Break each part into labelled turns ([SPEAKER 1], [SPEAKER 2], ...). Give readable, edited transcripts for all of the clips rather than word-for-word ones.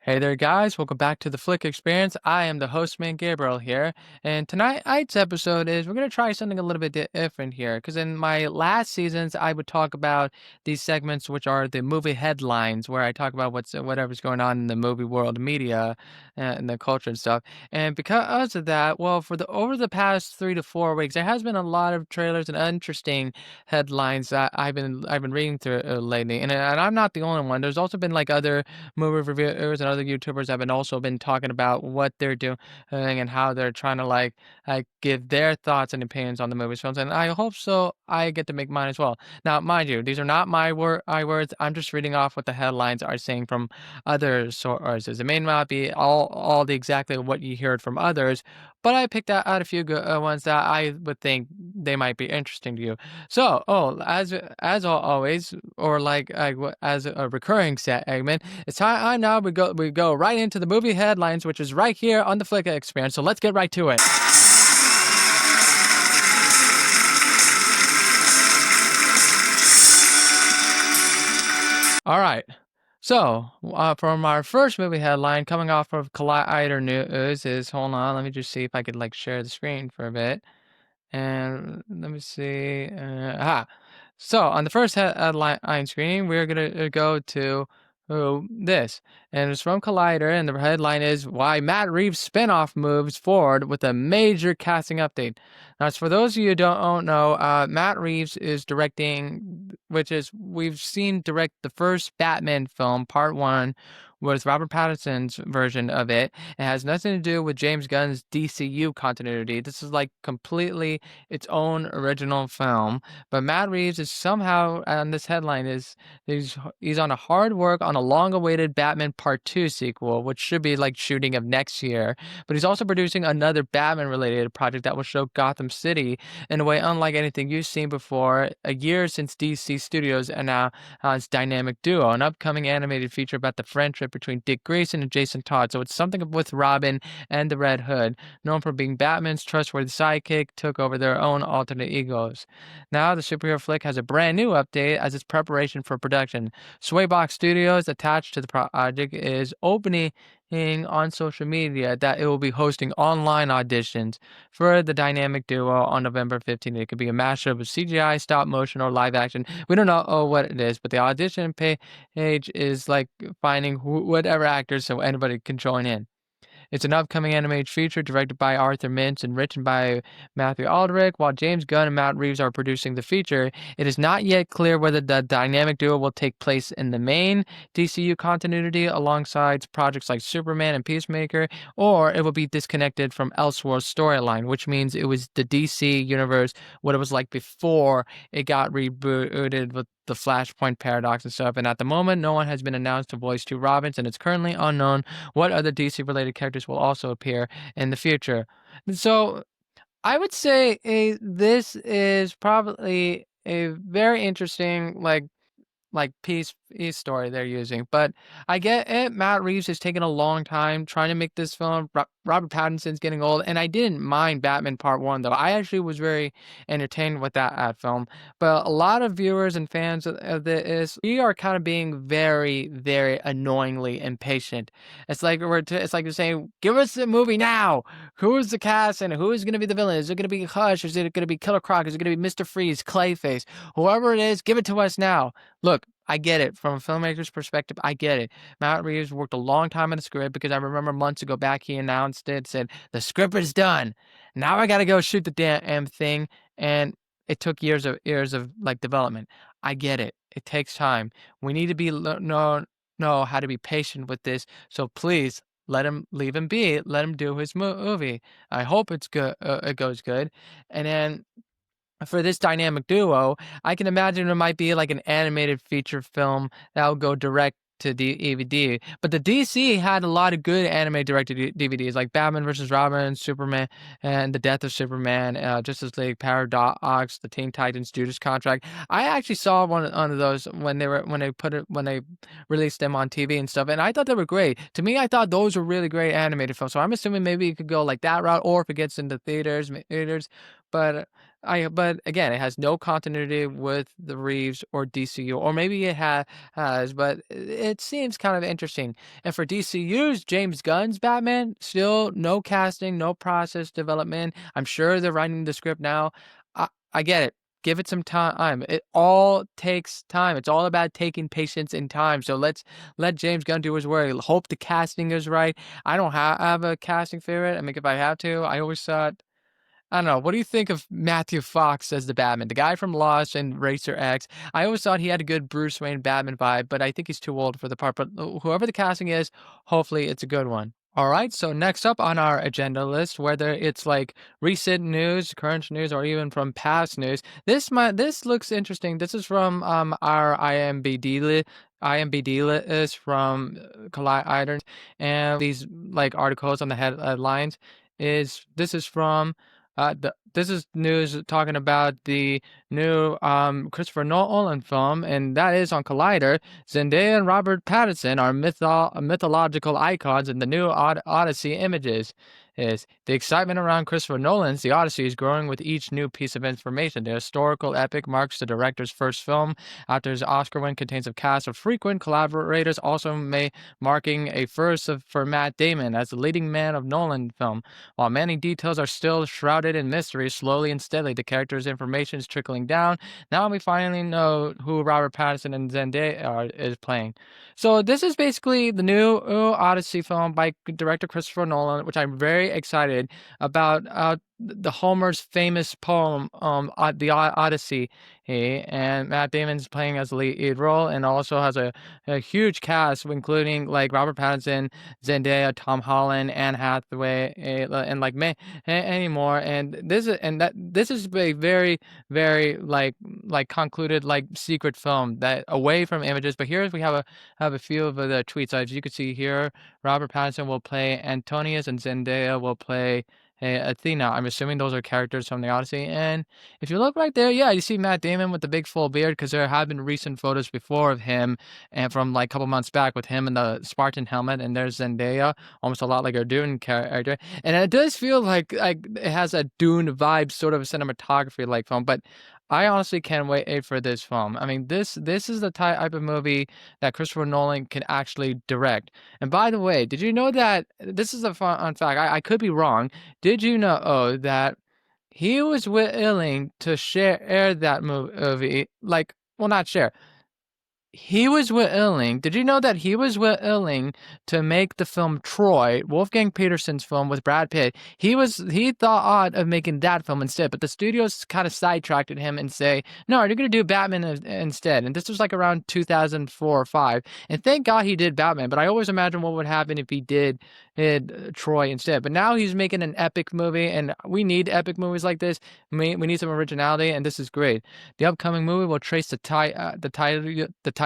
[SPEAKER 1] Hey there, guys. Welcome back to the Flick Experience. I am the host, man Gabriel here. And tonight's episode is we're going to try something a little bit different here. Because in my last seasons, I would talk about these segments, which are the movie headlines, where I talk about whatever's going on in the movie world media and the culture and stuff. And because of that, well, over the past 3 to 4 weeks, there has been a lot of trailers and interesting headlines that I've been reading through lately. And I'm not the only one. There's also been like other movie reviewers and other YouTubers have also been talking about what they're doing and how they're trying to like give their thoughts and opinions on the movies films. And I hope so I get to make mine as well. Now, mind you, these are not my words. I'm just reading off what the headlines are saying from other sources. It may not be all the exactly what you heard from others, but I picked out a few good ones that I would think they might be interesting to you. So, as always, or as a recurring segment, it's time now we go right into the movie headlines, which is right here on the Flick Experience. So let's get right to it. All right. So, from our first movie headline coming off of Collider News is hold on, let me just see if I could like share the screen for a bit. And let me see. So on the first headline screen, we're gonna go to this, and it's from Collider, and the headline is "Why Matt Reeves' spinoff moves forward with a major casting update." Now, it's for those of you who don't know, Matt Reeves is directing, which is we've seen direct the first Batman film, Part One, was Robert Pattinson's version of it. It has nothing to do with James Gunn's DCU continuity. This is like completely its own original film. But Matt Reeves is somehow on this headline is he's on a hard work on a long-awaited Batman Part 2 sequel, which should be like shooting of next year. But he's also producing another Batman-related project that will show Gotham City in a way unlike anything you've seen before. A year since DC Studios announced its Dynamic Duo, an upcoming animated feature about the friendship between Dick Grayson and Jason Todd. So it's something with Robin and the Red Hood, known for being Batman's trustworthy sidekick, took over their own alternate egos. Now the superhero flick has a brand new update as its preparation for production. Swaybox Studios, attached to the project, is opening on social media that it will be hosting online auditions for the dynamic duo on November 15th. It could be a mashup of CGI, stop motion, or live action. We don't know what it is, but the audition page is like finding whatever actors so anybody can join in. It's an upcoming animated feature directed by Arthur Mintz and written by Matthew Aldrich. While James Gunn and Matt Reeves are producing the feature, it is not yet clear whether the dynamic duo will take place in the main DCU continuity alongside projects like Superman and Peacemaker, or it will be disconnected from Elseworlds storyline, which means it was the DC universe, what it was like before it got rebooted with the Flashpoint paradox and stuff. And at the moment, no one has been announced to voice two Robins, and it's currently unknown what other DC related characters will also appear in the future. So I would say this is probably a very interesting like piece story they're using. But I get it. Matt Reeves has taken a long time trying to make this film. Robert Pattinson's getting old, and I didn't mind Batman Part One though. I actually was very entertained with that film. But a lot of viewers and fans of this, we are kind of being very, very annoyingly impatient. It's like you're saying, "Give us the movie now. Who's the cast and who is going to be the villain? Is it going to be Hush? Is it going to be Killer Croc? Is it going to be Mr. Freeze, Clayface? Whoever it is, give it to us now." Look, I get it. From a filmmaker's perspective, I get it. Matt Reeves worked a long time on the script because I remember months ago back he announced it, said, "The script is done. Now I gotta go shoot the damn thing." And it took years of like development. I get it. It takes time. We need to know how to be patient with this. So please leave him be. Let him do his movie. I hope it's good. It goes good. And then for this dynamic duo, I can imagine it might be like an animated feature film that will go direct to DVD. But the DC had a lot of good anime directed DVDs, like Batman vs. Robin, Superman, and The Death of Superman, Justice League Paradox, The Teen Titans, Judas Contract. I actually saw one of those when they released them on TV and stuff, and I thought they were great. To me, I thought those were really great animated films. So I'm assuming maybe it could go like that route, or if it gets into theaters. But but again, it has no continuity with the Reeves or DCU, or maybe it has, but it seems kind of interesting. And for DCU's James Gunn's Batman, still no casting, no process development. I'm sure they're writing the script now. I get it. Give it some time. It all takes time. It's all about taking patience and time. So let's let James Gunn do his work. Hope the casting is right. I don't have a casting favorite. I mean, if I have to, I always thought, I don't know. What do you think of Matthew Fox as the Batman, the guy from Lost and Racer X? I always thought he had a good Bruce Wayne Batman vibe, but I think he's too old for the part. But whoever the casting is, hopefully it's a good one. All right, so next up on our agenda list, whether it's like recent news, current news, or even from past news, this looks interesting. This is from our IMBD list from Collider, and these like articles on the headlines this is from this is news talking about the new Christopher Nolan film, and that is on Collider. Zendaya and Robert Pattinson are mythological icons in the new Odyssey images. Is the excitement around Christopher Nolan's The Odyssey is growing with each new piece of information. The historical epic marks the director's first film after his Oscar win, contains a cast of frequent collaborators, also marking a first for Matt Damon as the leading man of Nolan film. While many details are still shrouded in mystery, slowly and steadily the character's information is trickling down. Now we finally know who Robert Pattinson and Zendaya is playing. So this is basically the new Odyssey film by director Christopher Nolan, which I'm very excited about. The Homer's famous poem, the Odyssey, and Matt Damon's playing as the lead role, and also has a huge cast, including like Robert Pattinson, Zendaya, Tom Holland, Anne Hathaway, and like any more. And this is a very very like concluded like secret film that away from images. But here we have a few of the tweets. As you can see here, Robert Pattinson will play Antonius, and Zendaya will play Athena. I'm assuming those are characters from the Odyssey. And if you look right there, yeah, you see Matt Damon with the big full beard, because there have been recent photos before of him and from like a couple months back with him in the Spartan helmet. And there's Zendaya, almost a lot like a Dune character. And it does feel like it has a Dune vibe, sort of a cinematography like film. But I honestly can't wait for this film. I mean, this is the type of movie that Christopher Nolan can actually direct. And by the way, did you know that this is a fun fact? I could be wrong. Did you know that he was willing to share that movie? Like, well, not share. He was willing. Did you know that he was willing to make the film Troy, Wolfgang Petersen's film with Brad Pitt? He thought of making that film instead, but the studios kind of sidetracked him and say, "No, you're going to do Batman instead." And this was like around 2004 or 5. And thank God he did Batman, but I always imagine what would happen if he did Troy instead. But now he's making an epic movie, and we need epic movies like this. We need some originality, and this is great. The upcoming movie will trace the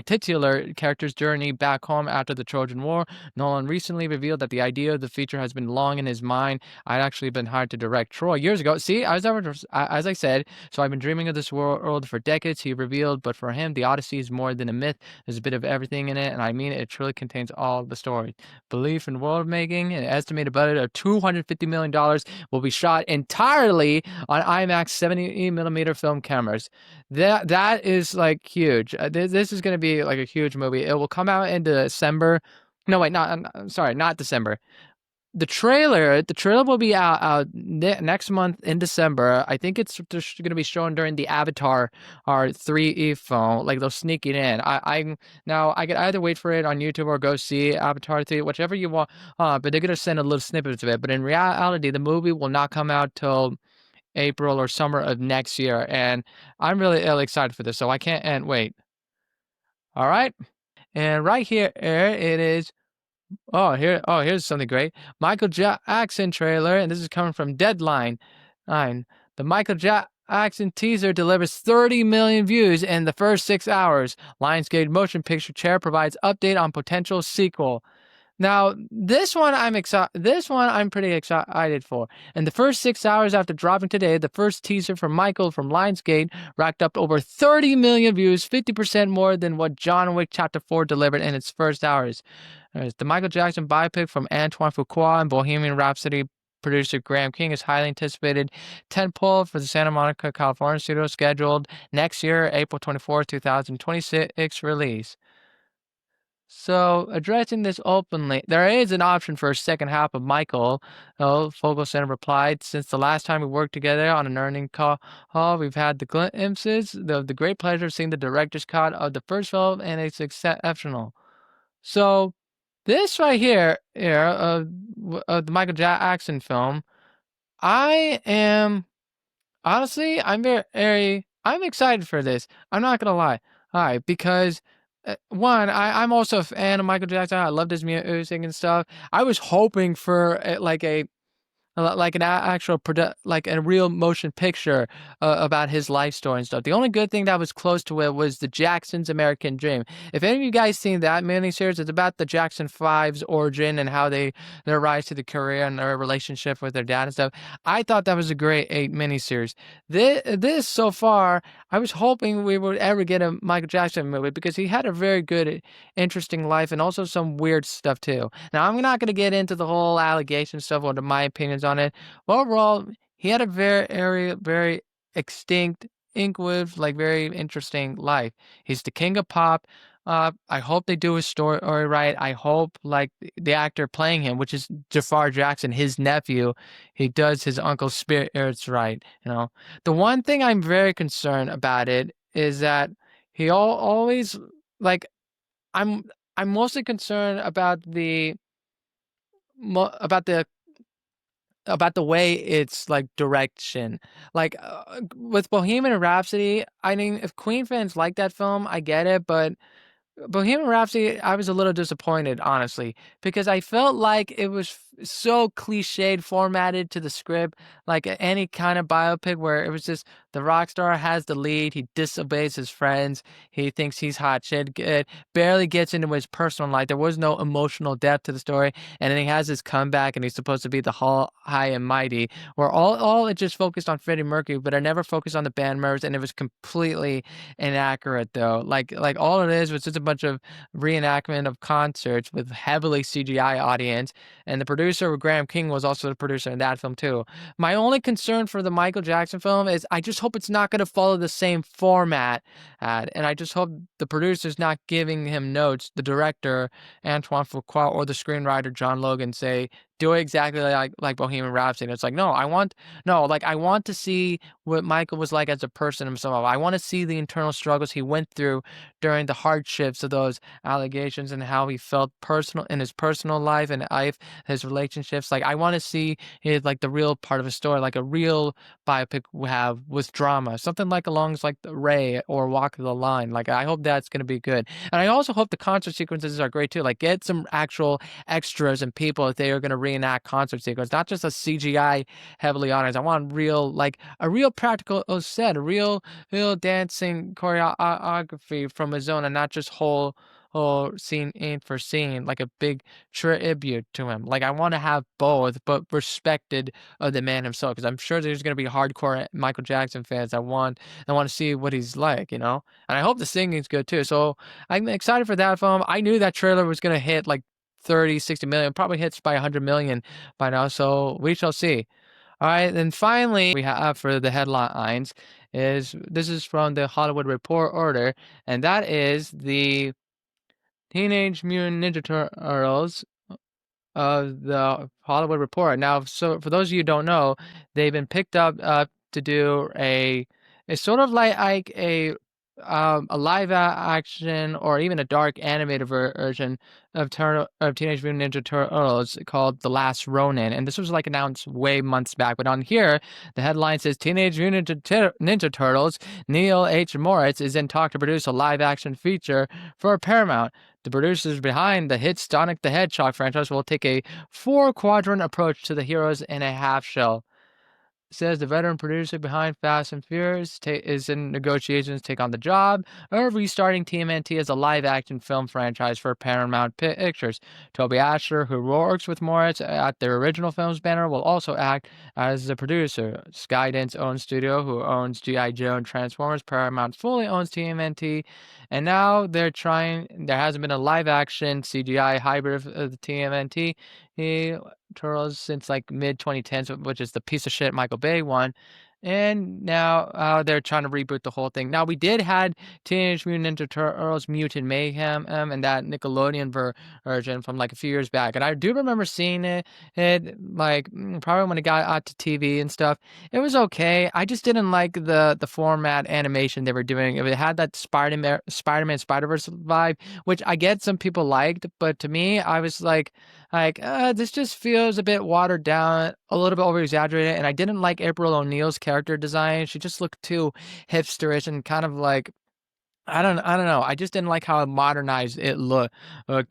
[SPEAKER 1] titular character's journey back home after the Trojan War. Nolan recently revealed that the idea of the feature has been long in his mind. I'd actually been hired to direct Troy years ago. See, as I said, so I've been dreaming of this world for decades, he revealed, but for him, the Odyssey is more than a myth. There's a bit of everything in it, and I mean it truly contains all the story. Belief in world making, an estimated budget of $250 million will be shot entirely on IMAX 70mm film cameras. That is like huge. This is going to be like a huge movie. It will come out in December. No, wait, not December. The trailer will be out next month in December. I think it's going to be shown during the Avatar 3 film. Like they'll sneak it in. I could either wait for it on YouTube or go see Avatar 3, whichever you want. But they're going to send a little snippets of it. But in reality, the movie will not come out till April or summer of next year, and I'm really excited for this, so I can't wait. All right, and right here it is. Here's something great. Michael Jackson trailer, and this is coming from Deadline. The Michael Jackson teaser delivers 30 million views in the first 6 hours. Lionsgate Motion Picture Chair provides update on potential sequel. Now, this one I'm pretty excited for. In the first 6 hours after dropping today, the first teaser from Michael from Lionsgate racked up over 30 million views, 50% more than what John Wick Chapter 4 delivered in its first hours. The Michael Jackson biopic from Antoine Fuqua and Bohemian Rhapsody producer Graham King is highly anticipated tentpole for the Santa Monica, California studio, scheduled next year, April 24th, 2026 release. So, addressing this openly, there is an option for a second half of Michael. Oh, Fogelson replied, since the last time we worked together on an earning call, we've had the glimpses, the great pleasure of seeing the director's cut of the first film, and it's exceptional. So, this right here, of the Michael Jackson film, I am honestly, I'm excited for this. I'm not gonna lie. All right, because one, I'm also a fan of Michael Jackson. I loved his music and stuff. I was hoping for like an actual like a real motion picture about his life story and stuff. The only good thing that was close to it was the Jackson's American Dream. If any of you guys seen that miniseries, it's about the Jackson Five's origin and how their rise to the career and their relationship with their dad and stuff. I thought that was a great miniseries. This so far, I was hoping we would ever get a Michael Jackson movie because he had a very good, interesting life and also some weird stuff too. Now, I'm not going to get into the whole allegation stuff or my opinions on it. But overall, he had a very extinct, inquisitive, like very interesting life. He's the king of pop. I hope they do his story right. I hope like the actor playing him, which is Jafar Jackson, his nephew, he does his uncle's spirits right. The one thing I'm very concerned about it is that he always like I'm I'm mostly concerned about about the way it's like direction. Like with Bohemian Rhapsody, I mean, if Queen fans like that film, I get it, but Bohemian Rhapsody, I was a little disappointed, honestly, because I felt like it was so cliched, formatted to the script, like any kind of biopic where it was just the rock star has the lead, he disobeys his friends, he thinks he's hot shit, barely gets into his personal life. There was no emotional depth to the story, and then he has his comeback, and he's supposed to be the high and mighty, where all it just focused on Freddie Mercury, but I never focused on the band members, and it was completely inaccurate though. Like all it is was just a bunch of reenactment of concerts with heavily CGI audience, and the producer Graham King was also the producer in that film too. My only concern for the Michael Jackson film is I just hope it's not going to follow the same format, and I just hope the producer's not giving him notes. The director Antoine Fuqua or the screenwriter John Logan say do it exactly like Bohemian Rhapsody. And it's like I want to see what Michael was like as a person himself. I want to see the internal struggles he went through during the hardships of those allegations and how he felt personal in his personal life and life, his relationships. Like I want to see it like the real part of his story, like a real biopic we have with drama, something like along like the Ray or Walk the Line. Like I hope that's gonna be good, and I also hope the concert sequences are great too. Like get some actual extras and people if they are gonna reenact concert sequence, not just a CGI heavily on it. I want real like a real practical set, a real dancing choreography from his own, and not just whole scene in for scene, like a big tribute to him. Like I want to have both, but respected of the man himself, because I'm sure there's gonna be hardcore Michael Jackson fans that want to see what he's like. And I hope the singing's good too. So I'm excited for that film. I knew that trailer was gonna hit like 30, 60 million, probably hits by 100 million by now. So we shall see. All right, then finally we have for the headlines this is from the Hollywood Reporter, and that is the Teenage Mutant Ninja Turtles of the Hollywood Reporter. Now, so for those of you who don't know, they've been picked up to do it's sort of like a live action or even a dark animated version of Teenage Mutant Ninja Turtles called The Last Ronin, and this was like announced way months back. But on here, the headline says Teenage Mutant Ninja Turtles. Neil H. Moritz is in talk to produce a live action feature for Paramount. The producers behind the hit Sonic the Hedgehog franchise will take a four-quadrant approach to the heroes in a half shell. Says the veteran producer behind Fast and Furious is in negotiations to take on the job of restarting TMNT as a live-action film franchise for Paramount Pictures. Toby Asher, who works with Moritz at the original film's banner, will also act as the producer. Skydance owns studio, who owns G.I. Joe and Transformers. Paramount fully owns TMNT, and now they're trying. There hasn't been a live-action CGI hybrid of the TMNT. Turtles since like mid 2010s, which is the piece of shit Michael Bay one. And now they're trying to reboot the whole thing. Now we did had Teenage Mutant Ninja Turtles Mutant Mayhem and that Nickelodeon version from like a few years back, and I do remember seeing it. It like probably when it got out to TV and stuff. It was okay. I just didn't like the format animation they were doing. It had that Spider-Man Spider-Verse vibe, which I get some people liked, but to me, I was like, this just feels a bit watered down, a little bit over exaggerated, and I didn't like April O'Neil's character design. She just looked too hipsterish and kind of like I don't know. I just didn't like how modernized it looked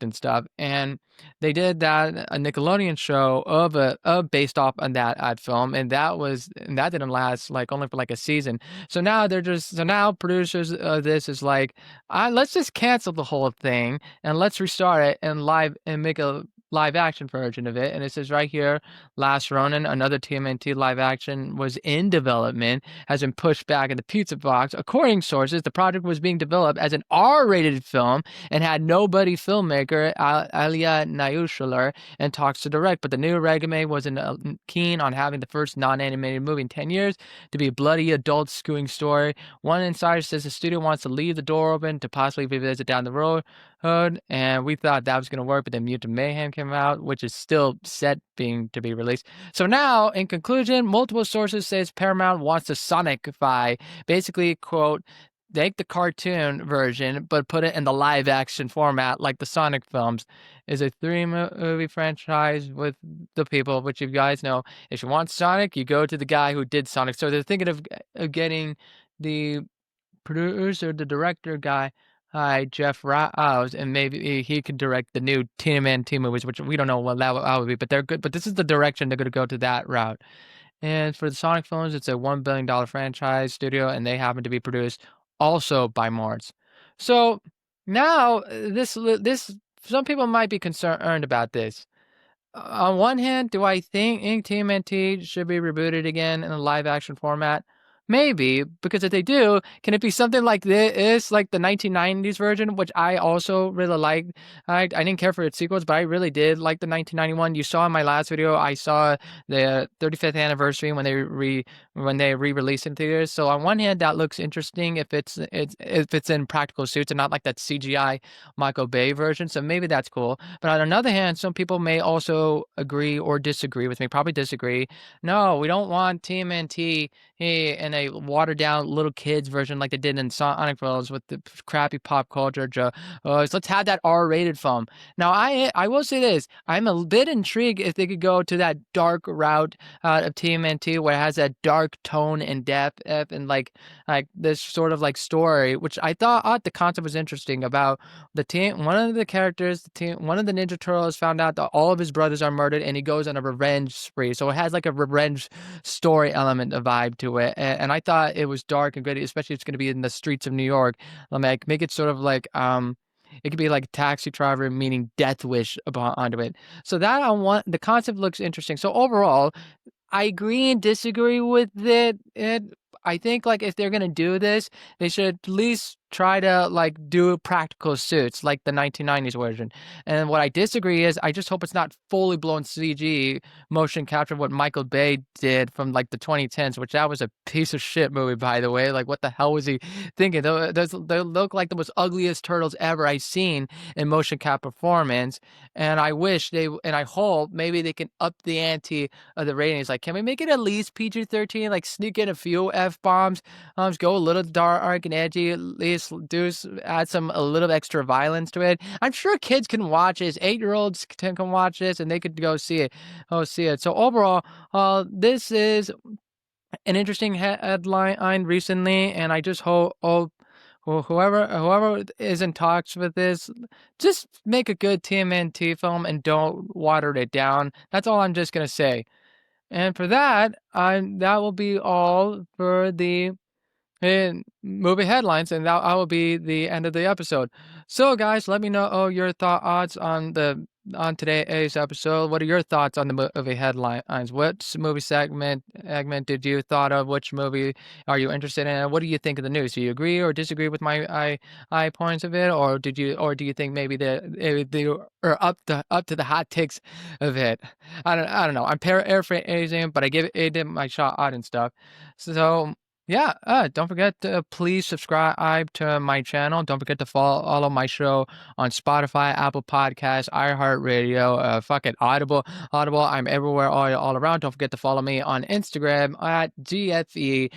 [SPEAKER 1] and stuff. And they did that a Nickelodeon show of based off on that ad film, and that didn't last like only for like a season. So now producers of this is like, let's just cancel the whole thing and let's restart it and make a live action version of it. And it says right here, Last Ronin, another TMNT live action, was in development, has been pushed back in the pizza box. According to sources, the project was being developed as an R-rated film and had nobody filmmaker Alia Naushuler in talks to direct. But the new Regame wasn't keen on having the first non-animated movie in 10 years to be a bloody adult skewing story. One insider says the studio wants to leave the door open to possibly revisit down the road. And we thought that was going to work, but then Mutant Mayhem came out, which is still set to be released. So now, in conclusion, multiple sources says Paramount wants to Sonicify, basically, quote, take the cartoon version, but put it in the live action format like the Sonic films. Is a 3-movie franchise with the people, which you guys know. If you want Sonic, you go to the guy who did Sonic. So they're thinking of getting the producer, the director guy, hi, Jeff Rouse, and maybe he could direct the new TMNT movies, which we don't know what that would be, but they're good. But this is the direction they're going to go to that route. And for the Sonic films, it's a $1 billion franchise studio, and they happen to be produced also by Mars. So now this some people might be concerned about this. On one hand, do I think TMNT should be rebooted again in a live action format? Maybe, because if they do, can it be something like this, like the 1990s version, which I also really liked? I didn't care for its sequels, but I really did like the 1991. You saw in my last video, I saw the 35th anniversary when they re-released in theaters. So on one hand, that looks interesting if it's in practical suits and not like that CGI Michael Bay version. So maybe that's cool. But on another hand, some people may also agree or disagree with me. Probably disagree. No, we don't want TMNT in a watered down little kids version like they did in Sonic Bros. With the crappy pop culture. Let's have that R-rated film. Now, I will say this: I'm a bit intrigued if they could go to that dark route of TMNT, where it has that dark tone and depth and like this sort of like story, which I thought the concept was interesting about the team. One of the characters, one of the Ninja Turtles, found out that all of his brothers are murdered, and he goes on a revenge spree. So it has like a revenge story element, a vibe to it, and I thought it was dark and gritty, especially if it's going to be in the streets of New York. Like make it sort of like it could be like Taxi Driver meaning Death Wish onto it. So that I want the concept looks interesting. So overall, I agree and disagree with it. I think like if they're gonna do this, they should at least try to like do practical suits like the 1990s version. And what I disagree is I just hope it's not fully blown CG motion capture what Michael Bay did from like the 2010s, which that was a piece of shit movie, by the way. Like what the hell was he thinking? They look like the most ugliest turtles ever I've seen in motion cap performance. And I hope maybe they can up the ante of the ratings. Like, can we make it at least PG-13? Like sneak in a few F-bombs, go a little dark and edgy, at least add a little extra violence to it. I'm sure kids can watch this. 8-year-olds can watch this and they could go see it. So overall, this is an interesting headline recently, and I just hope whoever is in talks with this, just make a good TMNT film and don't water it down. That's all I'm just gonna say. And for that, that will be all for the movie headlines, and that will be the end of the episode. So, guys, let me know your thoughts on the on today's episode. What are your thoughts on the movie headlines? What movie segment did you thought of? Which movie are you interested in? What do you think of the news? Do you agree or disagree with my I points of it, or do you think maybe they are up to the hot takes of it? I don't know. I'm paraphrasing, but I give it my shot and stuff. So yeah, don't forget to please subscribe to my channel. Don't forget to follow my show on Spotify, Apple Podcasts, iHeartRadio, fucking Audible. I'm everywhere, all around. Don't forget to follow me on Instagram at GFE_Hostman.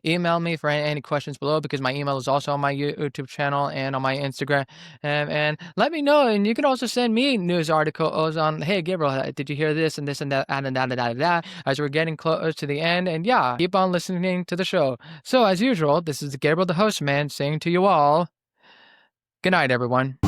[SPEAKER 1] Email me for any questions below because my email is also on my YouTube channel and on my Instagram. And let me know. And you can also send me news articles on, hey, Gabriel, did you hear this and this and that and that as we're getting close to the end. And yeah, keep on listening to the show. So as usual, this is Gabriel the Host Man saying to you all, good night, everyone.